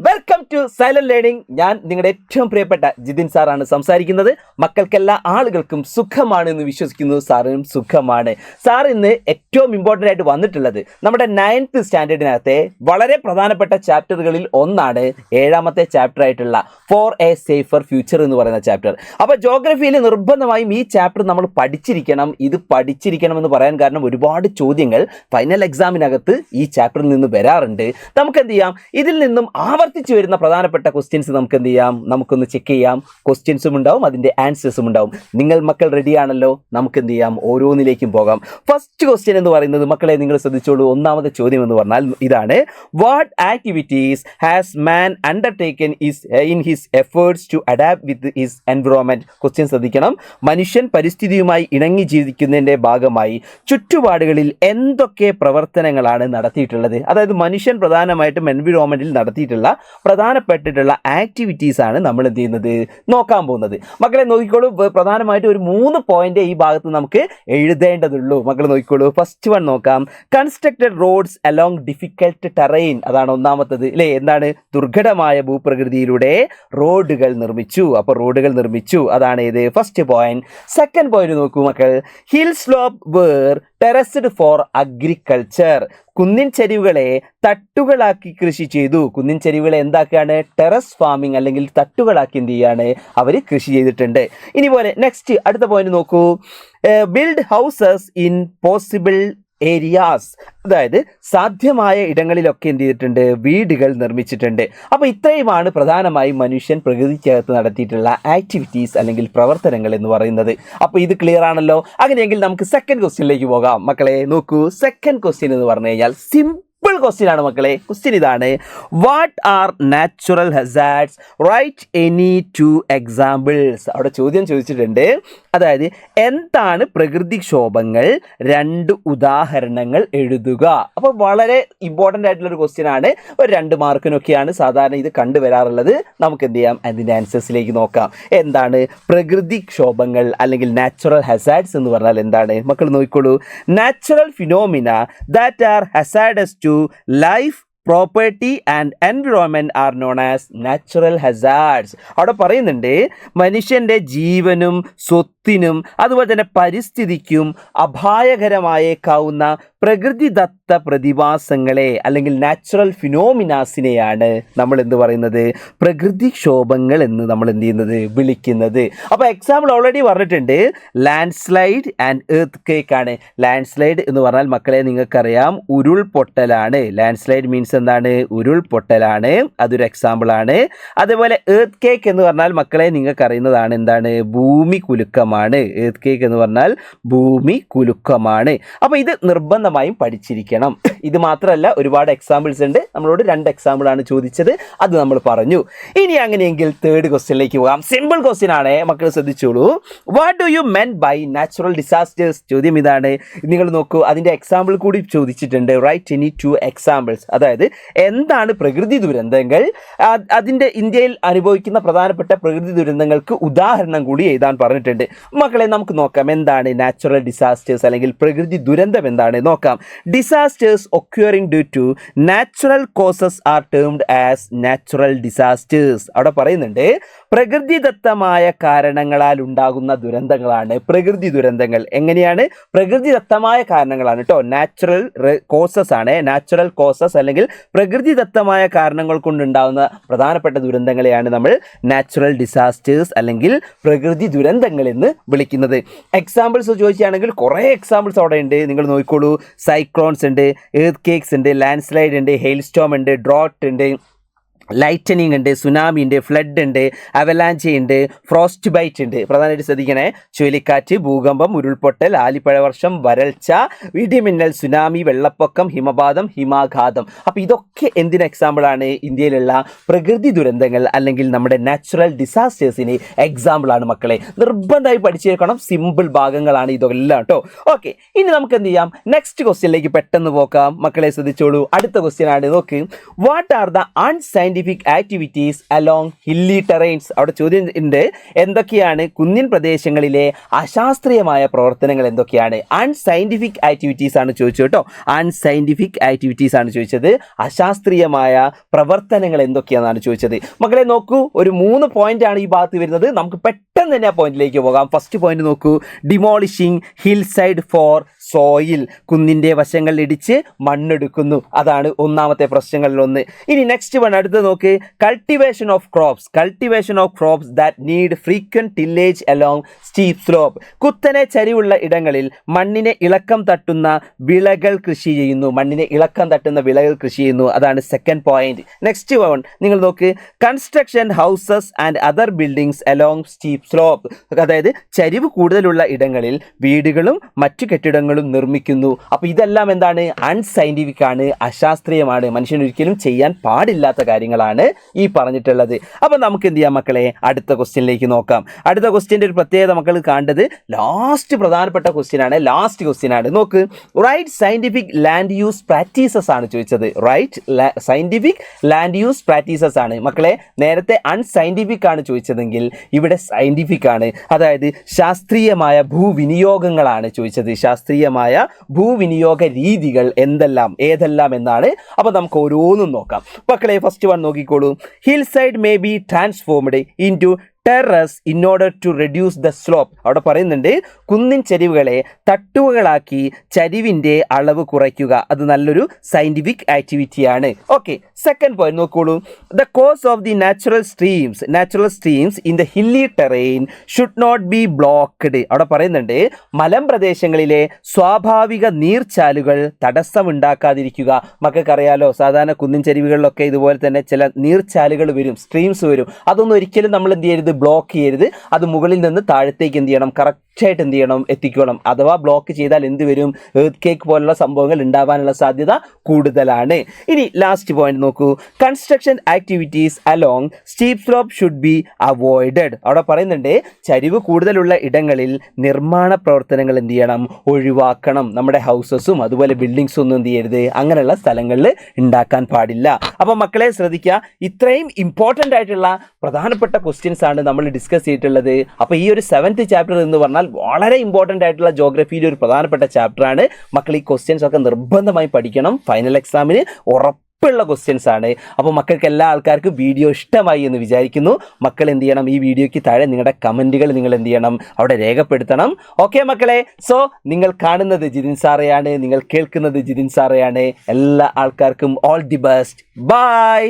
Welcome to silent learning. ഞാൻ നിങ്ങളുടെ ഏറ്റവും പ്രിയപ്പെട്ട ജിതിൻ സാറാണ് സംസാരിക്കുന്നത്. മക്കൾക്കെല്ലാ ആളുകൾക്കും സുഖമാണ് എന്ന് വിശ്വസിക്കുന്നു. സാറിനും സുഖമാണ്. സാർ ഇന്ന് ഏറ്റവും ഇമ്പോർട്ടൻ്റ് ആയിട്ട് വന്നിട്ടുള്ളത് നമ്മുടെ 9th സ്റ്റാൻഡേർഡിനകത്തെ വളരെ പ്രധാനപ്പെട്ട ചാപ്റ്ററുകളിൽ ഒന്നാണ് 7ാമത്തെ ചാപ്റ്റർ ആയിട്ടുള്ള ഫോർ എ സേഫർ ഫ്യൂച്ചർ എന്ന് പറയുന്ന ചാപ്റ്റർ. അപ്പോൾ ജോഗ്രഫിയിൽ നിർബന്ധമായും ഈ ചാപ്റ്റർ നമ്മൾ പഠിച്ചിരിക്കണം. ഇത് പഠിച്ചിരിക്കണമെന്ന് പറയാൻ കാരണം ഒരുപാട് ചോദ്യങ്ങൾ ഫൈനൽ എക്സാമിനകത്ത് ഈ ചാപ്റ്ററിൽ നിന്ന് വരാറുണ്ട്. നമുക്ക് എന്ത് ചെയ്യാം, ഇതിൽ നിന്നും ആവർത്തിച്ച് വരുന്ന പ്രധാനപ്പെട്ട ക്വസ്റ്റ്യൻസ് നമുക്ക് എന്ത് ചെയ്യാം, നമുക്കൊന്ന് ചെക്ക് ചെയ്യാം. ക്വസ്റ്റ്യൻസും ഉണ്ടാവും, അതിൻ്റെ ആൻസേഴ്സും ഉണ്ടാവും. നിങ്ങൾ മക്കൾ റെഡി ആണല്ലോ? നമുക്ക് എന്ത് ചെയ്യാം, ഓരോന്നിലേക്കും പോകാം. ഫസ്റ്റ് ക്വസ്റ്റ്യൻ എന്ന് പറയുന്നത് മക്കളെ നിങ്ങൾ ശ്രദ്ധിച്ചോളൂ. ഒന്നാമത്തെ ചോദ്യം എന്ന് പറഞ്ഞാൽ ഇതാണ്: what activities has man undertaken in his efforts to adapt with his environment? Question ശ്രദ്ധിക്കണം. മനുഷ്യൻ പരിസ്ഥിതിയുമായി ഇണങ്ങി ജീവിക്കുന്നതിൻ്റെ ഭാഗമായി ചുറ്റുപാടുകളിൽ എന്തൊക്കെ പ്രവർത്തനങ്ങളാണ് നടത്തിയിട്ടുള്ളത്? അതായത് മനുഷ്യൻ പ്രധാനമായിട്ടും എൻവിറോൺമെന്റിൽ നടത്തിയിട്ടുള്ള പ്രധാനപ്പെട്ടിട്ടുള്ള ആക്ടിവിറ്റീസ് ആണ് നമ്മൾ എന്ത് ചെയ്യുന്നത്, നോക്കാൻ പോകുന്നത്. മക്കളെ നോക്കിക്കോളൂ, പ്രധാനമായിട്ടും ഒരു 3 പോയിന്റ് ഈ ഭാഗത്ത് നമുക്ക് എഴുതേണ്ടതുള്ളൂ. മക്കൾ നോക്കിക്കോളൂ. ഫസ്റ്റ് വൺ നോക്കാം. Constructed roads along difficult terrain. അതാണ് ഒന്നാമത്തത് അല്ലേ. എന്താണ്? ദുർഘടമായ ഭൂപ്രകൃതിയിലൂടെ റോഡുകൾ നിർമ്മിച്ചു. അപ്പോൾ റോഡുകൾ നിർമ്മിച്ചു, അതാണ് ഇത് ഫസ്റ്റ് പോയിന്റ്. സെക്കൻഡ് പോയിന്റ് നോക്കൂ മക്കൾ. Hill slope were terraced for agriculture. കുന്നിൻ ചരിവുകളെ തട്ടുകളാക്കി കൃഷി ചെയ്തു. കുന്നിൻ ചരിവുകളെ എന്താക്കുകയാണ്? ടെറസ് ഫാമിംഗ് അല്ലെങ്കിൽ തട്ടുകളാക്കി എന്ത് ചെയ്യാണ് അവർ കൃഷി ചെയ്തിട്ടുണ്ട്. ഇനി പോലെ നെക്സ്റ്റ് അടുത്ത പോയിന്റ് നോക്കൂ. Build houses in possible areas. അതായത് സാധ്യമായ ഇടങ്ങളിലൊക്കെ എന്ത് ചെയ്തിട്ടുണ്ട്, വീടുകൾ നിർമ്മിച്ചിട്ടുണ്ട്. അപ്പോൾ ഇത്രയുമാണ് പ്രധാനമായും മനുഷ്യൻ പ്രകൃതിക്കകത്ത് നടത്തിയിട്ടുള്ള ആക്ടിവിറ്റീസ് അല്ലെങ്കിൽ പ്രവർത്തനങ്ങൾ എന്ന് പറയുന്നത്. അപ്പോൾ ഇത് ക്ലിയർ ആണല്ലോ. അങ്ങനെയെങ്കിൽ നമുക്ക് സെക്കൻഡ് ക്വസ്റ്റ്യനിലേക്ക് പോകാം. മക്കളെ നോക്കൂ, സെക്കൻഡ് ക്വസ്റ്റ്യൻ എന്ന് പറഞ്ഞു കഴിഞ്ഞാൽ സിമ്പിൾ ക്വസ്റ്റ്യൻ ആണ് മക്കളെ. ക്വസ്റ്റ്യൻ ഇതാണ്: what are natural hazards? Write any 2 examples. അവിടെ ചോദ്യം ചോദിച്ചിട്ടുണ്ട്. അതായത് എന്താണ് പ്രകൃതിക്ഷോഭങ്ങൾ? 2 ഉദാഹരണങ്ങൾ എഴുതുക. അപ്പോൾ വളരെ ഇമ്പോർട്ടൻ്റ് ആയിട്ടുള്ള ഒരു ക്വസ്റ്റ്യൻ ആണ്. ഒരു 2 മാർക്കിനൊക്കെയാണ് സാധാരണ ഇത് കണ്ടുവരാറുള്ളത്. നമുക്ക് എന്ത് ചെയ്യാം, അതിൻ്റെ ആൻസേഴ്സിലേക്ക് നോക്കാം. എന്താണ് പ്രകൃതിക്ഷോഭങ്ങൾ അല്ലെങ്കിൽ നാച്ചുറൽ ഹസാർഡ്സ് എന്ന് പറഞ്ഞാൽ എന്താണ്? മക്കൾ നോക്കിക്കോളൂ. Natural phenomena that are hazardous to life, property and environment are known as natural hazards. അവിടെ പറയുന്നുണ്ട് മനുഷ്യൻ്റെ ജീവനും സ്വത്തിനും അതുപോലെ തന്നെ പരിസ്ഥിതിക്കും അപായകരമായേക്കാവുന്ന പ്രകൃതിദത്ത പ്രതിഭാസങ്ങളെ അല്ലെങ്കിൽ നാച്ചുറൽ ഫിനോമിനാസിനെയാണ് നമ്മൾ എന്ത് പറയുന്നത്, പ്രകൃതിക്ഷോഭങ്ങൾ എന്ന് നമ്മൾ എന്ത് ചെയ്യുന്നത്, വിളിക്കുന്നത്. അപ്പോൾ എക്സാമ്പിൾ ഓൾറെഡി പറഞ്ഞിട്ടുണ്ട്. Land slide and earth cake ആണ്. ലാൻഡ് സ്ലൈഡ് എന്ന് പറഞ്ഞാൽ മക്കളെ നിങ്ങൾക്കറിയാം ഉരുൾപൊട്ടലാണ്. ലാൻഡ് സ്ലൈഡ് മീൻസ് എന്താണ്? ഉരുൾപൊട്ടലാണ്. അതൊരു എക്സാമ്പിൾ ആണ്. അതേപോലെ എർത്ത് കേക്ക് എന്ന് പറഞ്ഞാൽ മക്കളെ നിങ്ങൾക്ക് അറിയുന്നതാണ് എന്താണ്? ഭൂമി കുലുക്കമാണ്. എർത്ത് കേക്ക് എന്ന് പറഞ്ഞാൽ ഭൂമി കുലുക്കമാണ്. അപ്പോൾ ഇത് നിർബന്ധമായും പഠിച്ചിരിക്കണം. ഇത് മാത്രമല്ല, ഒരുപാട് എക്സാമ്പിൾസ് ഉണ്ട്. നമ്മളോട് 2 എക്സാമ്പിൾ ആണ് ചോദിച്ചത്, അത് നമ്മൾ പറഞ്ഞു. ഇനി അങ്ങനെയെങ്കിൽ തേർഡ് ക്വസ്റ്റ്യനിലേക്ക് പോകാം. സിമ്പിൾ ക്വസ്റ്റ്യൻ ആണ്, മക്കൾ ശ്രദ്ധിച്ചോളൂ. What do you mean by natural disasters? ചോദ്യം ഇതാണ്. നിങ്ങൾ നോക്കൂ, അതിൻ്റെ എക്സാമ്പിൾ കൂടി ചോദിച്ചിട്ടുണ്ട്. Write any 2 examples. അതായത് എന്താണ് പ്രകൃതി ദുരന്തങ്ങൾ, അതിൻ്റെ ഇന്ത്യയിൽ അനുഭവിക്കുന്ന പ്രധാനപ്പെട്ട പ്രകൃതി ദുരന്തങ്ങൾക്ക് ഉദാഹരണം കൂടി എഴുതാൻ പറഞ്ഞിട്ടുണ്ട്. മക്കളെ നമുക്ക് നോക്കാം എന്താണ് നാച്ചുറൽ ഡിസാസ്റ്റേഴ്സ് അല്ലെങ്കിൽ പ്രകൃതി ദുരന്തം എന്താണ് നോക്കാം. Disasters occurring due to natural causes are termed as natural disasters. അവിടെ പറയുന്നുണ്ട് പ്രകൃതിദത്തമായ കാരണങ്ങളാൽ ഉണ്ടാകുന്ന ദുരന്തങ്ങളാണ് പ്രകൃതി ദുരന്തങ്ങൾ. എങ്ങനെയാണ്? പ്രകൃതിദത്തമായ കാരണങ്ങളാണ് കേട്ടോ. നാച്ചുറൽ കോസസ് ആണ്. നാച്ചുറൽ കോസസ് അല്ലെങ്കിൽ പ്രകൃതിദത്തമായ കാരണങ്ങൾ കൊണ്ടുണ്ടാകുന്ന പ്രധാനപ്പെട്ട ദുരന്തങ്ങളെയാണ് നമ്മൾ നാച്ചുറൽ ഡിസാസ്റ്റേഴ്സ് അല്ലെങ്കിൽ പ്രകൃതി ദുരന്തങ്ങൾ എന്ന് വിളിക്കുന്നത്. എക്സാമ്പിൾസ് ചോദിക്കുകയാണെങ്കിൽ കുറേ എക്സാമ്പിൾസ് അവിടെ ഉണ്ട്. നിങ്ങൾ നോക്കിക്കോളൂ. സൈക്ലോൺസ് ഉണ്ട്, എർത്ത് കേക്സ് ഉണ്ട്, ലാൻഡ് സ്ലൈഡ് ഉണ്ട്, ഹെയിൽ സ്റ്റോം ഉണ്ട്, ഡ്രോട്ട് ഉണ്ട്, ലൈറ്റനിങ് ഉണ്ട്, സുനാമി ഉണ്ട്, ഫ്ലഡ് ഉണ്ട്, അവലാഞ്ചി ഉണ്ട്, ഫ്രോസ്റ്റ് ബൈറ്റ് ഉണ്ട്. പ്രധാനമായിട്ട് ശ്രദ്ധിക്കണേ. ചുഴലിക്കാറ്റ്, ഭൂകമ്പം, ഉരുൾപൊട്ടൽ, ആലിപ്പഴവർഷം, വരൾച്ച, ഇടിമിന്നൽ, സുനാമി, വെള്ളപ്പൊക്കം, ഹിമപാതം, ഹിമാഘാതം. അപ്പോൾ ഇതൊക്കെ എന്തിന് എക്സാമ്പിളാണ്? ഇന്ത്യയിലുള്ള പ്രകൃതി ദുരന്തങ്ങൾ അല്ലെങ്കിൽ നമ്മുടെ നാച്ചുറൽ ഡിസാസ്റ്റേഴ്സിന് എക്സാമ്പിളാണ് മക്കളെ. നിർബന്ധമായി പഠിച്ചേക്കണം. സിമ്പിൾ ഭാഗങ്ങളാണ് ഇതെല്ലാം കേട്ടോ. ഓക്കെ, ഇനി നമുക്ക് എന്ത് ചെയ്യാം, നെക്സ്റ്റ് ക്വസ്റ്റ്യനിലേക്ക് പെട്ടെന്ന് പോക്കാം. മക്കളെ ശ്രദ്ധിച്ചോളൂ. അടുത്ത ക്വസ്റ്റ്യൻ ആണ്. നോക്ക്. What are the unscientific scientific activities along hilly terrains. അവിടെ ചോദ്യം ഉണ്ട്, എന്തൊക്കെയാണ് കുന്നിൻ പ്രദേശങ്ങളിലെ അശാസ്ത്രീയമായ പ്രവർത്തനങ്ങൾ എന്തൊക്കെയാണ്? അൺസയന്റിഫിക് ആക്ടിവിറ്റീസ് ആണ് ചോദിച്ചത് കേട്ടോ. അൺസയന്റിഫിക് ആക്ടിവിറ്റീസ് ആണ് ചോദിച്ചത്. അശാസ്ത്രീയമായ പ്രവർത്തനങ്ങൾ എന്തൊക്കെയാണെന്നാണ് ചോദിച്ചത്. മക്കളെ നോക്കൂ, ഒരു 3 പോയിന്റ് ആണ് ഈ ഭാഗത്ത് വരുന്നത്. നമുക്ക് പെട്ടെന്ന് തന്നെ ആ പോയിന്റിലേക്ക് പോകാം. ഫസ്റ്റ് പോയിന്റ് നോക്കൂ, demolishing hill side for soil. കുന്നിൻ്റെ വശങ്ങളിൽ ഇടിച്ച് മണ്ണെടുക്കുന്നു. അതാണ് ഒന്നാമത്തെ പ്രശ്നങ്ങളിൽ ഒന്ന്. ഇനി നെക്സ്റ്റ് വൺ അടുത്ത് നോക്ക്, cultivation of crops. Cultivation of crops that need frequent tillage along steep slope. കുത്തനെ ചരിവുള്ള ഇടങ്ങളിൽ മണ്ണിനെ ഇളക്കം തട്ടുന്ന വിളകൾ കൃഷി ചെയ്യുന്നു. മണ്ണിനെ ഇളക്കം തട്ടുന്ന വിളകൾ കൃഷി ചെയ്യുന്നു. അതാണ് സെക്കൻഡ് പോയിന്റ്. നെക്സ്റ്റ് വൺ നിങ്ങൾ നോക്ക്, construction houses and other buildings along steep slope. അതായത് ചരിവ് കൂടുതലുള്ള ഇടങ്ങളിൽ വീടുകളും മറ്റു കെട്ടിടങ്ങളും നിർമ്മിക്കുന്നു. അപ്പോൾ ഇതെല്ലാം എന്താണ്? അൺസയന്റിഫിക് ആണ്, അശാസ്ത്രീയമാണ്, മനുഷ്യൻ ഒരിക്കലും ചെയ്യാൻ പാടില്ലാത്ത കാര്യങ്ങളാണ് ഈ പറഞ്ഞിട്ടുള്ളത്. അപ്പോൾ നമുക്ക് എന്ത് ചെയ്യാം മക്കളെ, അടുത്ത ക്വസ്റ്റ്യനിലേക്ക് നോക്കാം. അടുത്ത ക്വസ്റ്റ്യൻ്റെ ഒരു പ്രത്യേകത മക്കൾ കാണേണ്ടത് ലാസ്റ്റ് പ്രധാനപ്പെട്ട ക്വസ്റ്റ്യൻ ആണ്. ലാസ്റ്റ് ക്വസ്റ്റ്യൻ ആണ്. നോക്ക്, write scientific land use practices ആണ് ചോദിച്ചത്. Write scientific land use practices ആണ് മക്കളെ. നേരത്തെ അൺസയന്റിഫിക് ആണ് ചോദിച്ചതെങ്കിൽ ഇവിടെ സയന്റിഫിക് ആണ്. അതായത് ശാസ്ത്രീയമായ ഭൂവിനിയോഗങ്ങളാണ് ചോദിച്ചത്. ശാസ്ത്രീയമായ ഭൂവിനിയോഗ രീതികൾ ഏതെല്ലാം എന്നാണ്. അപ്പോൾ നമുക്ക് ഓരോന്നും നോക്കാം മക്കളെ. ഫസ്റ്റ് വൺ നോക്കിക്കോളൂ, hill side may be transformed into terrace in order to reduce the slope. അവിടെ പറയുന്നുണ്ട് കുന്നിൻ ചരിവുകളെ തട്ടുകളാക്കി ചരിവിൻ്റെ അളവ് കുറയ്ക്കുക. അത് നല്ലൊരു സയന്റിഫിക് ആക്ടിവിറ്റിയാണ്. ഓക്കെ, സെക്കൻഡ് പോയിന്റ് നോക്കോളൂ, the course of the natural streams in the hilly terrain should not be blocked. അവിടെ പറയുന്നുണ്ട് മലമ്പ്രദേശങ്ങളിലെ സ്വാഭാവിക നീർച്ചാലുകൾ തടസ്സമുണ്ടാക്കാതിരിക്കുക. മക്കൾക്കറിയാലോ, സാധാരണ കുന്നിൻ ചരിവുകളിലൊക്കെ ഇതുപോലെ തന്നെ ചില നീർച്ചാലുകൾ വരും, സ്ട്രീംസ് വരും. അതൊന്നും ഒരിക്കലും നമ്മൾ എന്ത് ചെയ്യരുത്, ബ്ലോക്ക് ചെയ്യരുത്. അത് മുകളിൽ നിന്ന് താഴത്തേക്ക് എന്ത് ചെയ്യണം, കറക്റ്റായിട്ട് എന്ത് ചെയ്യണം, എത്തിക്കണം. അഥവാ ബ്ലോക്ക് ചെയ്താൽ എന്ത് വരും, എർത്ത് കേക്ക് പോലുള്ള സംഭവങ്ങൾ ഉണ്ടാവാനുള്ള സാധ്യത കൂടുതലാണ്. ഇനി ലാസ്റ്റ് പോയിന്റ് നോക്കൂ, construction activities along steep slope should be avoided. അവിടെ പറയുന്നുണ്ട് ചരിവ് കൂടുതലുള്ള ഇടങ്ങളിൽ നിർമ്മാണ പ്രവർത്തനങ്ങൾ എന്ത് ചെയ്യണം, ഒഴിവാക്കണം. നമ്മുടെ ഹൗസസും അതുപോലെ ബിൽഡിങ്സും ഒന്നും എന്ത് ചെയ്യരുത്, അങ്ങനെയുള്ള സ്ഥലങ്ങളിൽ ഉണ്ടാക്കാൻ പാടില്ല. അപ്പോൾ മക്കളെ ശ്രദ്ധിക്കുക, ഇത്രയും ഇമ്പോർട്ടൻ്റ് ആയിട്ടുള്ള പ്രധാനപ്പെട്ട ക്വസ്റ്റ്യൻസ് ആണ് നമ്മൾ ഡിസ്കസ് ചെയ്തിട്ടുള്ളത്. അപ്പോൾ ഈ ഒരു 7th ചാപ്റ്റർ എന്ന് പറഞ്ഞാൽ വളരെ ഇമ്പോർട്ടൻ്റ് ആയിട്ടുള്ള ജോഗ്രഫിയിലെ ഒരു പ്രധാനപ്പെട്ട ചാപ്റ്ററാണ്. മക്കൾ ഈ ക്വസ്റ്റ്യൻസ് ഒക്കെ നിർബന്ധമായി പഠിക്കണം. ഫൈനൽ എക്സാമിന് ഉറപ്പുള്ള ക്വസ്റ്റ്യൻസ് ആണ്. അപ്പോൾ മക്കൾക്ക് എല്ലാ ആൾക്കാർക്കും വീഡിയോ ഇഷ്ടമായി എന്ന് വിചാരിക്കുന്നു. മക്കൾ എന്ത് ചെയ്യണം, ഈ വീഡിയോയ്ക്ക് താഴെ നിങ്ങളുടെ കമൻറ്റുകൾ നിങ്ങൾ എന്ത് ചെയ്യണം, അവിടെ രേഖപ്പെടുത്തണം. ഓക്കെ മക്കളെ, സോ നിങ്ങൾ കാണുന്നത് ജിതിൻ സാറെയാണ്, നിങ്ങൾ കേൾക്കുന്നത് ജിതിൻ സാറെയാണ്. എല്ലാ ആൾക്കാർക്കും ഓൾ ദി ബെസ്റ്റ്. ബൈ.